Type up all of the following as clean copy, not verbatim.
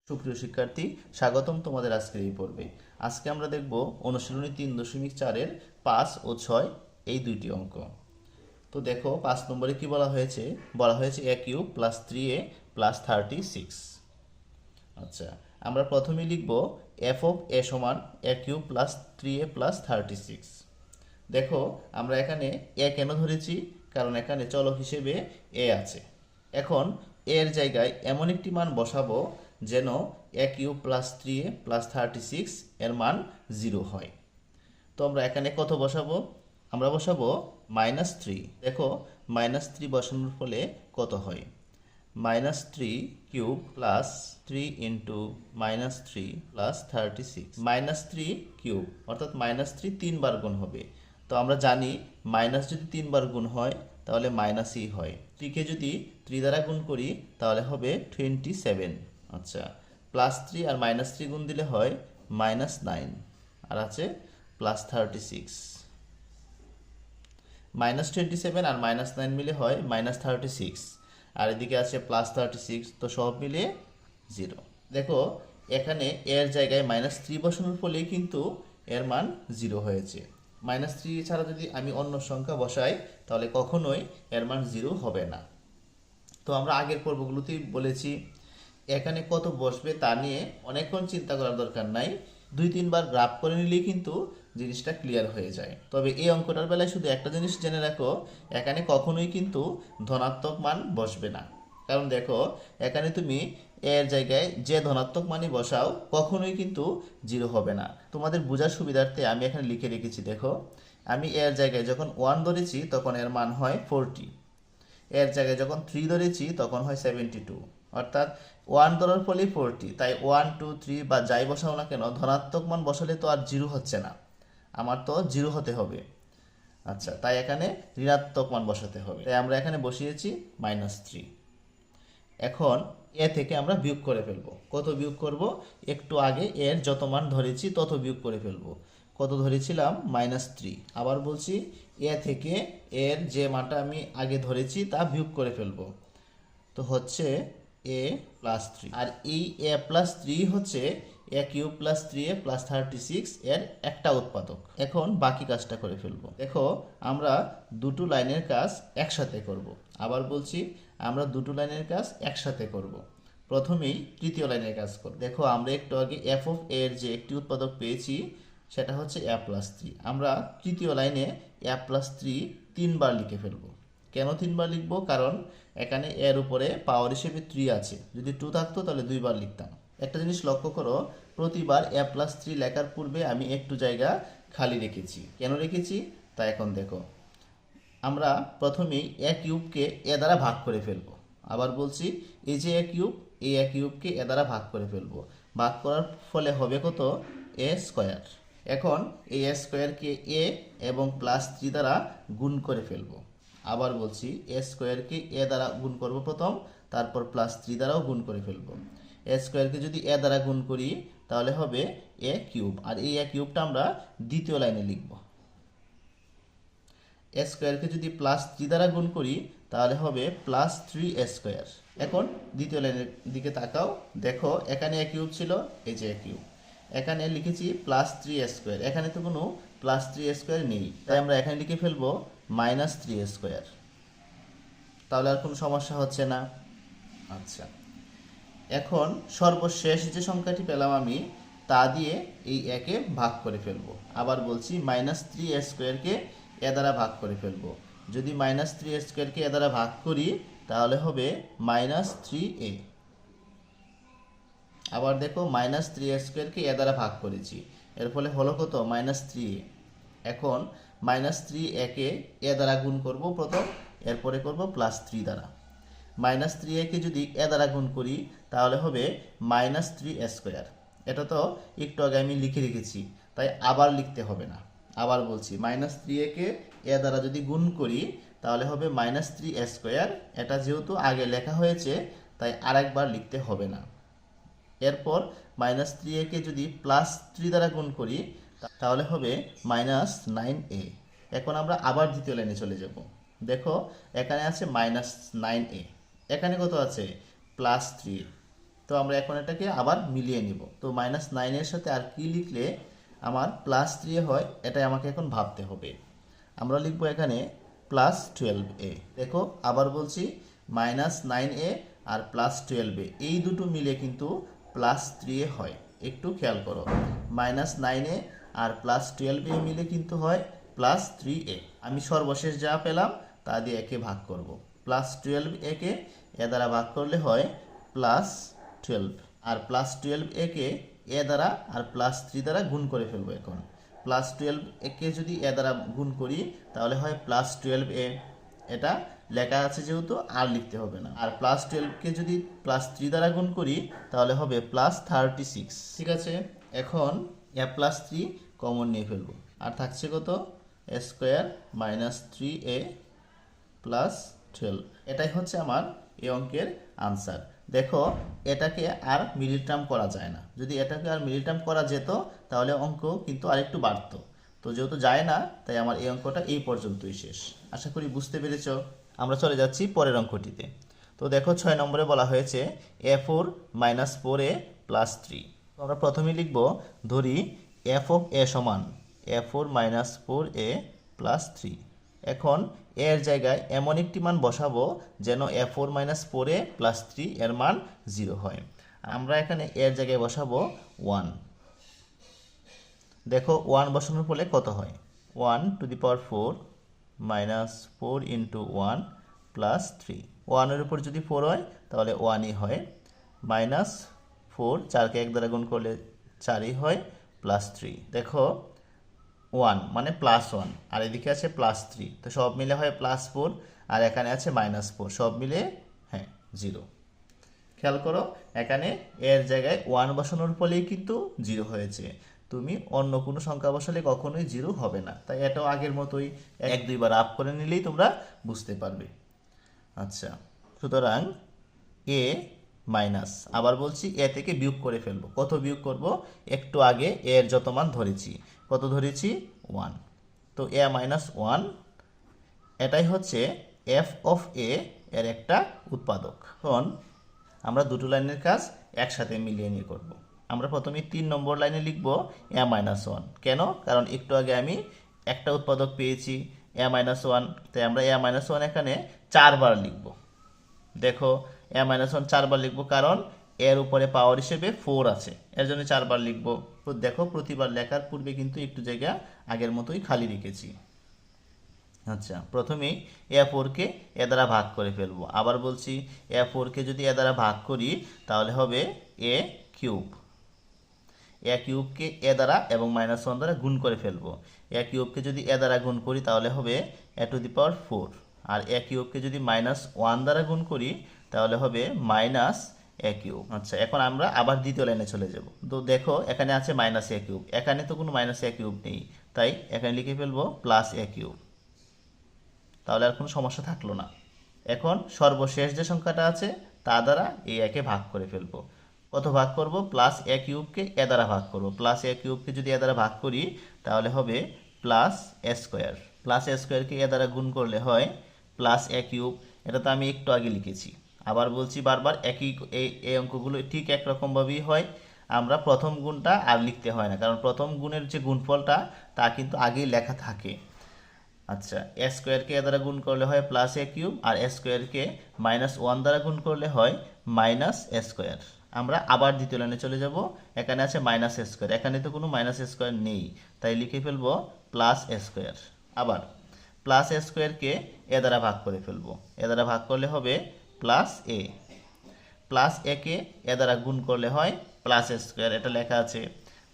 সুপ্রিয় শিক্ষার্থী, স্বাগতম তোমাদের আজকের এই পর্বে। আজকে আমরা দেখব অনুশীলনী 3.4-এর 5 ও 6 এই দুইটি অঙ্ক। তো দেখো 5 নম্বরে কি বলা হয়েছে a cube plus 3a plus 36। আচ্ছা, আমরা প্রথমেই লিখব f অফ a সমান a cube plus 3a plus 36। দেখো আমরা এখানে a কেন ধরেছি, কারণ এখানে চলক হিসেবে a আছে। এখন এর জায়গায় এমন একটি মান বসাবো যেন a cube plus 3a plus 36 এর মান 0 হয়। তো আমরা এখানে কত বসাবো? আমরা বসাবো -3। দেখো -3 বসানোর ফলে কত হয়? -3 cube plus 3 into -3 plus 36। -3 cube অর্থাৎ -3 তিনবার গুণ হবে। তো আমরা জানি মাইনাস যদি তিনবার গুণ হয় তাহলে মাইনাসই হয়। 3 কে যদি 3 দ্বারা গুণ করি তাহলে হবে 27। আচ্ছা, +3 আর -3 গুণ দিলে হয় -9 আর আছে +36। -27 আর -9 মিলে হয় -36 আর এদিকে আছে +36, তো সব মিলিয়ে 0। দেখো এখানে এর জায়গায় -3 বসানোর ফলেই কিন্তু এর মান 0 হয়েছে। -3 ছাড়া যদি আমি অন্য সংখ্যা বসাই তাহলে কখনোই এর মান 0 হবে না। তো আমরা আগের পর্বগুলোতেই বলেছি এখানে কত বসবে তা নিয়ে অনেকক্ষণ চিন্তা করার দরকার নাই, 2-3 বার গ্রাফ করে নিলেই কিন্তু জিনিসটা ক্লিয়ার হয়ে যায়। তবে এই অঙ্কটার বেলায় শুধু একটা জিনিস জেনে রাখো, এখানে কখনোই কিন্তু ধনাত্মক মান বসবে না। কারণ দেখো এখানে তুমি এর জায়গায় যে ধনাত্মক মানই বসাও কখনোই কিন্তু 0 হবে না। তোমাদের বোঝার সুবিধার্থে আমি এখানে লিখে রেখেছি। দেখো আমি এর জায়গায় যখন 1 ধরেছি তখন এর মান হয় 40, এর জায়গায় যখন 3 ধরেছি তখন হয় 72। অর্থাৎ 1 ধরার ফলেই 40, তাই 1, 2, 3 বা যাই বসাও না কেন ধনাত্মক মান বসালে তো আর 0 হচ্ছে না, আমার তো 0 হতে হবে। আচ্ছা, তাই এখানে ঋণাত্মক মান বসাতে হবে, তাই আমরা এখানে বসিয়েছি -3। এখন এ থেকে আমরা বিয়োগ করে ফেলবো। কত বিয়োগ করব? একটু আগে এর যত মান ধরেছি তত বিয়োগ করে ফেলবো। কত ধরেছিলাম? -3। আবার বলছি এ থেকে এর যে মানটা আমি আগে ধরেছি তা বিয়োগ করে ফেলবো। তো হচ্ছে a প্লাস 3, আর এই a প্লাস 3 হচ্ছে a cube plus 3a plus 36 এর একটা উৎপাদক। এখন বাকি কাজটা করে ফেলবো। দেখো আমরা দুটো লাইনের কাজ একসাথে করব। আবার বলছি আমরা দুটো লাইনের কাজ একসাথে করব। প্রথমেই তৃতীয় লাইনের কাজ করব। দেখো আমরা একটু আগে f অফ a এর যে একটি উৎপাদক পেয়েছি সেটা হচ্ছে a প্লাস 3। আমরা তৃতীয় লাইনে a প্লাস 3 3বার লিখে ফেলবো। কেন 3বার লিখবো? কারণ এখানে এর উপরে পাওয়ার হিসেবে 3 আছে, যদি 2 থাকতো তাহলে 2বার লিখতাম। একটা জিনিস লক্ষ্য করো, প্রতিবার a প্লাস 3 লেখার পূর্বে আমি একটু জায়গা খালি রেখেছি। কেন রেখেছি তা এখন দেখো। আমরা প্রথমেই a কিউবকে a দ্বারা ভাগ করে ফেলবো। আবার বলছি এই যে a কিউব, এই a কিউবকে a দ্বারা ভাগ করে ফেলবো। ভাগ করার ফলে হবে কত? a square. এখন এই a স্কোয়ারকে a এবং +3 দ্বারা গুণ করে ফেলবো। আবার বলছি a স্কোয়ারকে a দ্বারা গুণ করব প্রথম, তারপর +3 দ্বারাও গুণ করে ফেলবো। a স্কোয়ারকে যদি a দ্বারা গুণ করি তাহলে হবে a কিউব, আর এই a কিউবটা আমরা দ্বিতীয় লাইনে লিখব। a স্কোয়ারকে যদি +3 দ্বারা গুণ করি তাহলে হবে +3a স্কোয়ার। এখন দ্বিতীয় লাইনের দিকে তাকাও, দেখো এখানে a কিউব ছিল, এই যে a কিউব। এখানে লিখেছি +3a স্কোয়ার, এখানে তো কোনো +3a স্কোয়ার নেই, তাই আমরা এখানে লিখে ফেলবো -3a স্কোয়ার। তাহলে আর কোনো সমস্যা হচ্ছে না। আচ্ছা, এখন সর্বশেষ যে সংখ্যাটি পেলাম আমি তা দিয়ে এই একে ভাগ করে ফেলবো। আবার বলছি -3a স্কোয়ারকে এ দ্বারা ভাগ করে ফেলবো। যদি -3a স্কোয়ারকে এ দ্বারা ভাগ করি তাহলে হবে -3a। আবার দেখো -3a স্কোয়ারকে এ দ্বারা ভাগ করেছি, এর ফলে হলো কত? -3a। এখন -3a কে এ দ্বারা গুণ করব প্রথম, এরপরে করব +3 দ্বারা। -3a কে যদি এ দ্বারা গুণ করি তাহলে হবে -3a স্কোয়ার। এটা তো একটু আগে আমি লিখে রেখেছি, তাই আবার লিখতে হবে না। আবার বলছি -3a কে এ দ্বারা যদি গুণ করি তাহলে হবে -3a স্কোয়ার। এটা যেহেতু আগে লেখা হয়েছে তাই আরেকবার লিখতে হবে না। এরপর -3a কে যদি +3 দ্বারা গুণ করি তাহলে হবে -9a। এখন আমরা আবার দ্বিতীয় লাইনে চলে যাব। দেখো এখানে আছে -9a, এখানে কত আছে? +3। তো আমরা এখন এটাকে আবার মিলিয়ে নিব। তো -9 এর সাথে আর কি লিখলে আমার +3 হয়, এটাই আমাকে এখন ভাবতে হবে। আমরা লিখব এখানে +12a। দেখো আবার বলছি, -9a আর +12a এই দুটো মিলে কিন্তু +3a হয়। একটু খেয়াল করো, -9a আর +12a মিলে কিন্তু হয় +3a। আমি সর্বশেষ যা পেলাম তা দিয়ে একে ভাগ করব। +12a কে এ দ্বারা ভাগ করলে হয় +12, আর +12a কে এ দ্বারা আর +3 দ্বারা গুণ করে ফেলবো। এখন +12a কে যদি এ দ্বারা গুণ করি তাহলে হয় +12a। এটা লেখা আছে যেহেতু আর লিখতে হবে না। আর +12 কে যদি +3 দ্বারা গুণ করি তাহলে হবে +36। ঠিক আছে, এখন a+3 কমন নিয়ে ফেলবো, আর থাকছে কত? a² - 3a + 12। এটাই হচ্ছে আমার এই অঙ্কের আনসার। দেখো এটাকে আর মিডল টার্ম করা যায় না। যদি এটাকে আর মিডল টার্ম করা যেত তাহলে অঙ্ক কিন্তু আরেকটু বাড়তো। তো যেহেতু যায় না, তাই আমার এই অঙ্কটা এই পর্যন্তই শেষ। আশা করি বুঝতে পেরেছ। আমরা চলে যাচ্ছি পরের অঙ্কটিতে। তো দেখো 6 নম্বরে বলা হয়েছে a4 - 4a + 3। তো আমরা প্রথমেই লিখব, ধরি f of a সমান a4 - 4a + 3। এখন এর জায়গায় এমন একটি মান বসাবো যেন a4 - 4a + 3 এর মান 0 হয়। আমরা এখানে এর জায়গায় বসাবো 1। দেখো 1 বসানোর ফলে কত হয়? 1 to the power 4 - 4 into 1 + 3। 1 এর উপর যদি 4 হয় তাহলে 1ই হয়। -4, 4কে 1 দ্বারা গুণ করলে 4ই হয়, +3। দেখো 1 মানে +1, আর এদিকে আছে +3, তো সব মিলে হয় +4, আর এখানে আছে -4, সব মিলে 0। খেয়াল করো, এখানে এর জায়গায় 1 বসানোর ফলেই কিন্তু 0 হয়েছে। তুমি অন্য কোনো সংখ্যা বসালে কখনোই 0 হবে না। তাই এটাও আগের মতোই 1-2 বার আপ করে নিলেই তোমরা বুঝতে পারবে। আচ্ছা, সুতরাং a মাইনাস, আবার বলছি এ থেকে বিয়োগ করে ফেলবো। কত বিয়োগ করব? একটু আগে এর যত মান ধরেছি, কত ধরেছি? 1। তো a - 1, এটাই হচ্ছে f of a এর একটা উৎপাদক। এখন আমরা দুটো লাইনের কাজ একসাথে মিলিয়ে নিয়ে করব। আমরা প্রথমে 3 নম্বর লাইনে লিখব a - 1। কেন? কারণ একটু আগে আমি একটা উৎপাদক পেয়েছি a - 1, তাই আমরা a - 1 এখানে 4 বার লিখব। দেখো a - 1 4 বার লিখব, কারণ এর উপরে পাওয়ার হিসেবে 4 আছে, এর জন্য 4 বার লিখব। দেখো প্রতিবার লেখার পূর্বে কিন্তু একটু জায়গা আগের মতোই খালি রেখেছি। আচ্ছা, প্রথমেই a4কে এ দ্বারা ভাগ করে ফেলবো। আবার বলছি, a4কে যদি এ দ্বারা ভাগ করি তাহলে হবে a³ কে এ দ্বারা এবং -1 দ্বারা গুণ করে ফেলবো। a³ যদি এ দ্বারা গুণ করি তাহলে হবে a⁴, আর a³ যদি -1 দ্বারা গুণ করি তাহলে হবে -a³। আচ্ছা, এখন আমরা আবার দ্বিতীয় লাইনে চলে যাব। তো দেখো এখানে আছে -a³, এখানে তো কোনো -a³ নেই, তাই এখানে লিখে ফেলবো +a³। তাহলে আর কোনো সমস্যা থাকলো না। এখন সর্বশেষ যে সংখ্যাটা আছে তা দ্বারা এই একে ভাগ করে ফেলবো। কত ভাগ করব? +a³ এ দ্বারা ভাগ করব। +a³ যদি এ দ্বারা ভাগ করি তাহলে হবে +a²। +a² এ দ্বারা গুণ করলে হয় +a³। এটা তো আমি একটু আগে লিখেছি। আবার বলছি বারবার, এই অঙ্কগুলো ঠিক একরকমভাবেই হয়। আমরা প্রথম গুণটা আর লিখতে হয় না, কারণ প্রথম গুণের যে গুণফলটা তা কিন্তু আগেই লেখা থাকে। আচ্ছা, a² এ দ্বারা গুণ করলে হয় +a³, আর a²কে -1 দ্বারা গুণ করলে হয় -a²। আমরা আবার দ্বিতীয় লাইনে চলে যাব। এখানে আছে -a², এখানে তো কোনো -a² নেই, তাই লিখে ফেলবো +a²। আবার +a²কে এ দ্বারা ভাগ করে ফেলবো। এ দ্বারা ভাগ করলে হবে +a কে এ দ্বারা গুণ করলে হয় +a², এটা লেখা আছে।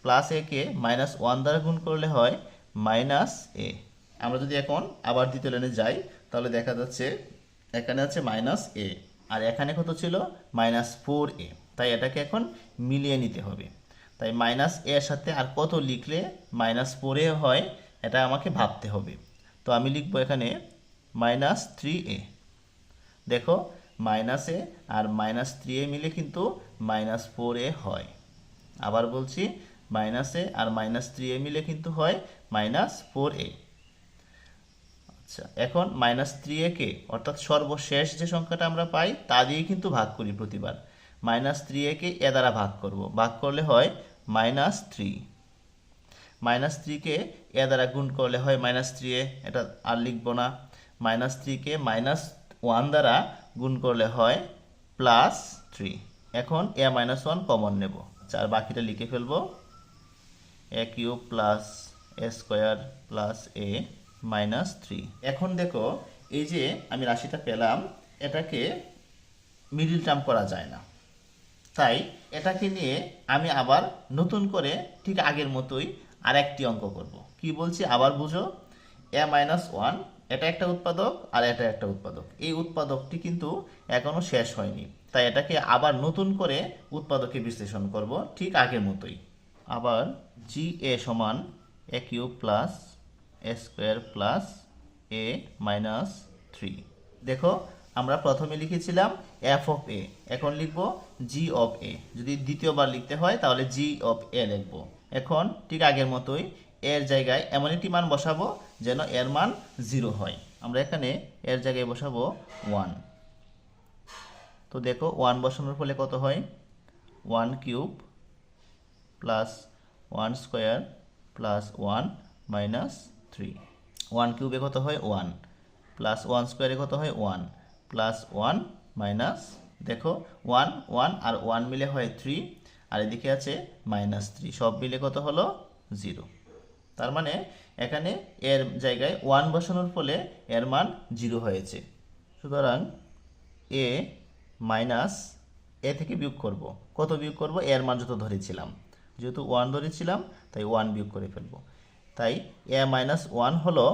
+a কে -1 দ্বারা গুণ করলে হয় -a। আমরা যদি এখন আবার দ্বিতীয় লাইনে যাই তাহলে দেখা যাচ্ছে এখানে আছে -a, আর এখানে কত ছিল? -4a। তাই এটাকে এখন মিলিয়ে নিতে হবে। তাই -a এর সাথে আর কত লিখলে -4a হয় এটা আমাকে ভাবতে হবে। তো আমি লিখবো এখানে -3a। দেখো -a আর -3a মিলে কিন্তু -4a হয়। আবার বলছি, -a আর -3a মিলে কিন্তু হয় -4a। আচ্ছা, এখন -3a কে অর্থাৎ সর্বশেষ যে সংখ্যাটা আমরা পাই তা দিয়ে কিন্তু ভাগ করি প্রতিবার। -3a কে এ দ্বারা ভাগ করব, ভাগ করলে হয় -3, -3 কে এ দ্বারা গুণ করলে হয় -3a, এটা আর লিখব না। -3 কে -1 দ্বারা গুণ করলে হয় +3। এখন a - 1 কমন নেব, আর বাকিটা লিখে ফেলবো a³ + a² + a -3। এখন দেখো এই যে আমি রাশিটা পেলাম, এটাকে মিডল টার্ম করা যায় না, তাই এটাকে নিয়ে আমি আবার নতুন করে ঠিক আগের মতোই আরেকটি অঙ্ক করব। কি বলছি আবার বুঝো, a - 1 এটা একটা উৎপাদক আর এটা একটা উৎপাদক, এই উৎপাদকটি কিন্তু এখনো শেষ হয়নি, তাই এটাকে আবার নতুন করে উৎপাদকে বিশ্লেষণ করব ঠিক আগের মতোই। আবার GA সমান a³ + a² + a -3। দেখো আমরা প্রথমে লিখেছিলাম f(a), এখন লিখব g(a). যদি দ্বিতীয়বার লিখতে হয় তাহলে g(a) লিখব। এখন ঠিক আগের মতোই এর জায়গায় এমন একটি মান বসাবো যেন এর মান 0 হয়। আমরা এখানে এর জায়গায় বসাবো 1। তো দেখো 1 বসানোর ফলে কত হয়, 1³ + 1² + 1 -3। 1³ কত হয় 1, + 1² কত হয় 1, +1 দেখো 1 1 আর 1 মিলে হয় 3, আর এদিকে আছে -3, সব মিলে কত হলো 0। তার মানে এখানে এর জায়গায় 1 বসানোর ফলে এর মান 0 হয়েছে। সুতরাং a থেকে বিয়োগ করব, কত বিয়োগ করব, এর মান যত ধরেছিলাম, যেহেতু 1 ধরেছিলাম তাই 1 বিয়োগ করে ফেলব। তাই a - 1 হলো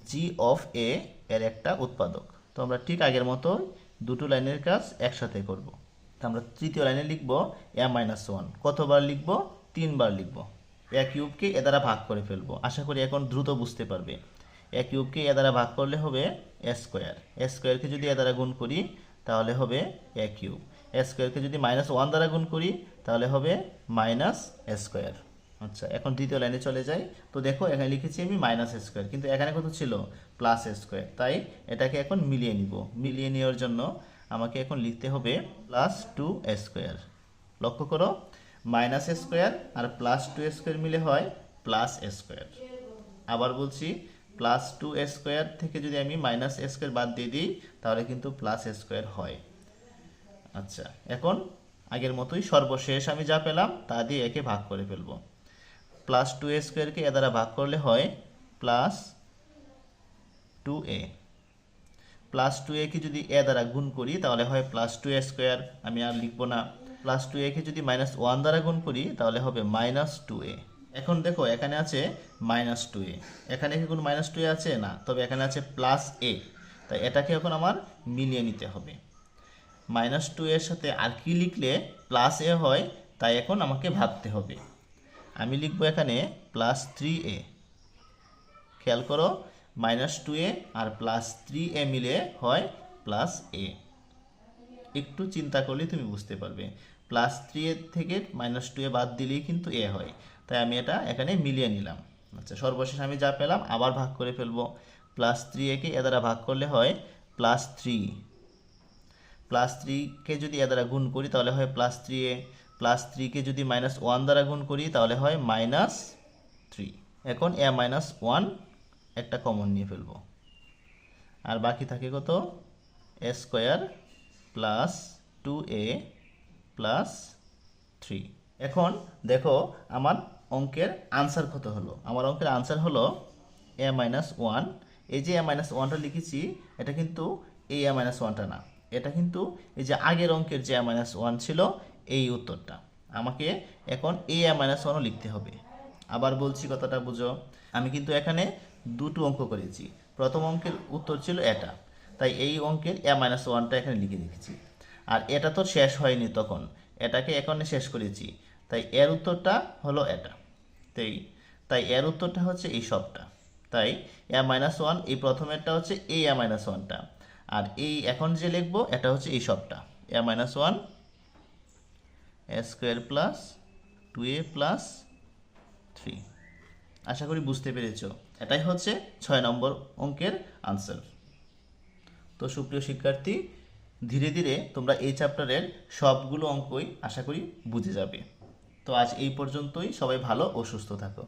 g(a) এর একটা উৎপাদক। তো আমরা ঠিক আগের মতো দুটো লাইনের কাজ একসাথে করব। তো আমরা তৃতীয় লাইনে লিখব a - 1, কতবার লিখব, 3 বার লিখব। a³ কে এ দ্বারা ভাগ করে ফেলবো, আশা করি এখন দ্রুত বুঝতে পারবে। a³ কে এ দ্বারা ভাগ করলে হবে a², a² কে যদি এ দ্বারা গুণ করি তাহলে হবে a³, a² কে যদি -1 দ্বারা গুণ করি তাহলে হবে -a²। আচ্ছা, এখন দ্বিতীয় লাইনে চলে যাই। তো দেখো এখানে লিখেছি আমি -a², কিন্তু এখানে কত ছিল, +a², তাই এটাকে এখন মিলিয়ে নিব। মিলিয়ে নেওয়ার জন্য আমাকে এখন লিখতে হবে +2a²। লক্ষ্য করো, -a² আর +2a² মিলে হয় +a²। আবার বলছি, +2a² থেকে যদি আমি -a² বাদ দিয়ে দিই তাহলে কিন্তু +a² হয়। আচ্ছা, এখন আগের মতোই সর্বশেষ আমি যা পেলাম তা দিয়ে একে ভাগ করে ফেলবো। +2a² কে এ দ্বারা ভাগ করলে হয় +2a, +2a কে যদি এ দ্বারা গুণ করি তাহলে হয় +2a², আমি আর লিখবো না। +2a কে যদি -1 দ্বারা গুণ করি তাহলে হবে -2a। এখন দেখো এখানে আছে -2a, এখানে কি কোনো -2a আছে না, তবে এখানে আছে +a, তাই এটাকে এখন আমার মিলিয়ে নিতে হবে। -2 এর সাথে আর কি লিখলে +a হয় তাই এখন আমাকে ভাবতে হবে। আমি লিখব এখানে +3a। খেয়াল করো, -2a আর +3a মিলে হয় +a। একটু চিন্তা করলে তুমি বুঝতে পারবে, +3a থেকে -2a বাদ দিলেই কিন্তু a হয়, তাই আমি এটা এখানে মিলিয়ে নিলাম। আচ্ছা, সর্বশেষ আমি যা পেলাম আবার ভাগ করে ফেলবো। +3a কে এ দ্বারা ভাগ করলে হয় +3, +3 কে যদি এ দ্বারা গুণ করি তাহলে হয় +3a, +3 কে যদি -1 দ্বারা গুণ করি তাহলে হয় -3। এখন a - 1 একটা কমন নিয়ে ফেলবো, আর বাকি থাকে কত, a² + 2a + 3। এখন দেখো আমার অঙ্কের আনসার কত হলো। আমার অঙ্কের আনসার হলো a - 1। এই যে a - 1টা লিখেছি, এটা কিন্তু এই a - 1টা না, এটা কিন্তু এই যে আগের অঙ্কের যে a - 1 ছিল এই উত্তরটা। আমাকে এখন এই a - 1ও লিখতে হবে। আবার বলছি, কথাটা বুঝো, আমি কিন্তু এখানে দুটো অঙ্ক করেছি। প্রথম অঙ্কের উত্তর ছিল এটা, তাই এই অঙ্কের a - 1টা এখানে লিখে রেখেছি। আর এটা তো শেষ হয়নি তখন, এটাকে এখানে শেষ করেছি, তাই এর উত্তরটা হলো এটা। তাই এর উত্তরটা হচ্ছে এই সবটা। তাই a - 1 এই প্রথমেরটা হচ্ছে এই a - 1টা, আর এই এখন যে লিখবো এটা হচ্ছে এই সবটা, a - 1 a² + 2a + 3। আশা করি বুঝতে পেরেছ। এটাই হচ্ছে 6 নম্বর অঙ্কের আনসার। তো সুপ্রিয় শিক্ষার্থী, ধীরে ধীরে তোমরা এই চ্যাপ্টারের সবগুলো অঙ্কই আশা করি বুঝে যাবে। তো আজ এই পর্যন্তই, সবাই ভালো ও সুস্থ থাকো।